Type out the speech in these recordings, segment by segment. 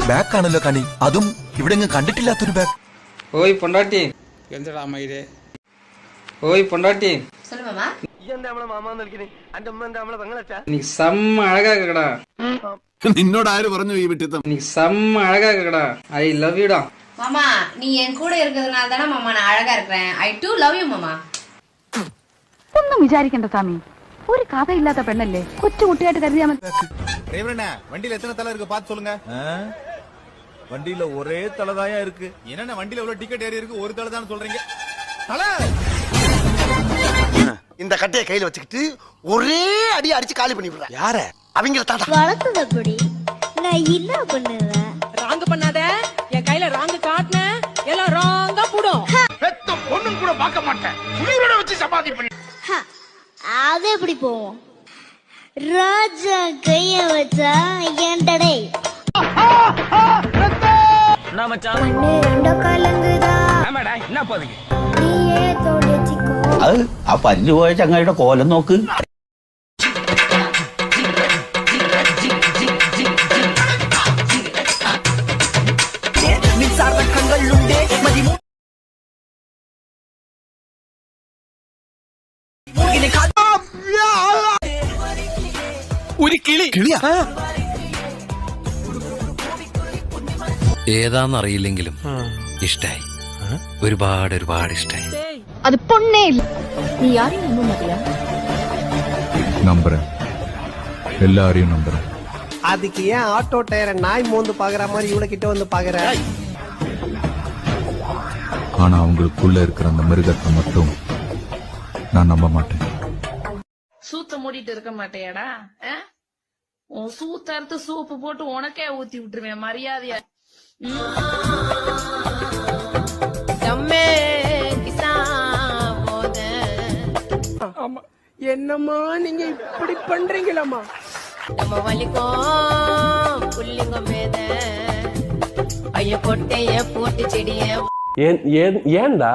Bag ആണല്ലോ കണി, അതും ഇവിടെ കണ്ടിട്ടില്ലാത്തൊരു ബാഗ്. ஓய் பொண்டாட்டி. எந்தடா மயிரே? ஓய் பொண்டாட்டி. சொல்லு மாமா. நீ செம்ம அழகா இருக்கடா. നിന്നോട് ആര് പറഞ്ഞു ഈ വിട്ടിത്തം? நீ செம்ம அழகா இருக்கடா. ஐ லவ் யூடா. மாமா நீ என் கூட இருக்கிறதுனால தானே மாமா நான் அழகா இருக்கிறேன். ஐ டு லவ் யூ மாமா. ഒന്നും വിചാരിക്കണ്ട സ്വാമി, ഒരു കഥയില്ലാത്ത പെണ്ണല്ലേ, കൊച്ചുകുട്ടിയായിട്ട് കരുതിയാ മതി. வண்டியில எத்தனை தலை இருக்கு பாத்து சொல்லுங்க. வண்டியில ஒரே தலைதாயா இருக்கு. என்னென்ன வண்டியில எவ்வளவு டிக்கெட் ஏறி இருக்கு, ஒரு தலை தான் சொல்றீங்க. தலை இந்த கட்டையை கையில வச்சுக்கிட்டு ஒரே அடி அடிச்சு காலி பண்ணி விடுறேன். யார? அவங்க தாத்தா வளர்த்தது அப்படி. நான் இல்ல பண்ணுவேன். ராங்க பண்ணாத, என் கையில ராங்க காட்டுன எல்லாம் ராங்கா போடும். பெத்த பொண்ணும் கூட பார்க்க மாட்டேன். புலியோட வச்சு சமாதி பண்ணி. அது எப்படி போவோம்? ராஜா கைய வச்சா ஏண்டடே. என்ன மச்சான்? கண்ணு ரெண்டோ கலங்குதா. ஆமாடா, என்ன போதுங்க? நீயே தோடிச்சிக்கோ. ആ പല്ല് പോയ ചങ്ങായിയുടെ കോലം നോക്ക്. ഒരു കിളി. കിളിയാ? ഏതാന്നറിയില്ലെങ്കിലും ഇഷ്ടായി, ഒരുപാട് ഇഷ്ടായി. അത് പൊണ്ണേ ഇല്ല. നീ யாரையும் நம்ப மாட்டியா? நம்புறேன், எல்லாரையும் நம்புறேன். அதுக்கு ஏன் ஆட்டோ டயரை நாய் மோந்து பாக்குற மாதிரி இவ்வளவு கிட்ட வந்து பாக்குற? ஆனா அவங்களுக்குள்ள இருக்கிற அந்த மிருகத்தை மட்டும் நான் நம்ப மாட்டேன். சூத்த மூடிட்டு இருக்க மாட்டேயாடா? உன் சூத்த அறுத்து சூப்பு போட்டு உனக்கே ஊத்தி விட்டுருவேன் மரியாதையா. என்னம்மா நீங்க இப்படி பண்றீங்களாமா? நம்ம வலிக்கும் புள்ளிங்க மேத ஐய பொட்டைய போட்டு செடிய ஏன்டா?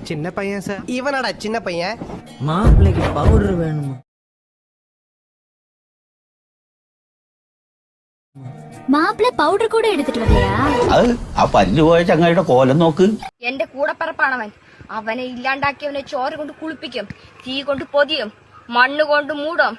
சின்ன பையன் சார். இவனடா சின்ன பையன். மாப்பிள்ளைக்கு பவுடர் வேணுமா? மாப்பிள்ள பவுடர் கூட எடுத்துட்டு வரலையா? ആ പല്ല് പോയ ചങ്ങായിയുടെ കോലം നോക്ക്. എന്റെ കൂടപ്പിറപ്പാണവൻ. അവനെ ഇല്ലാണ്ടാക്കിയവനെ ചോര കൊണ്ട് കുളിപ്പിക്കും, തീ കൊണ്ട് പൊതിയും, മണ്ണ് കൊണ്ട് മൂടും.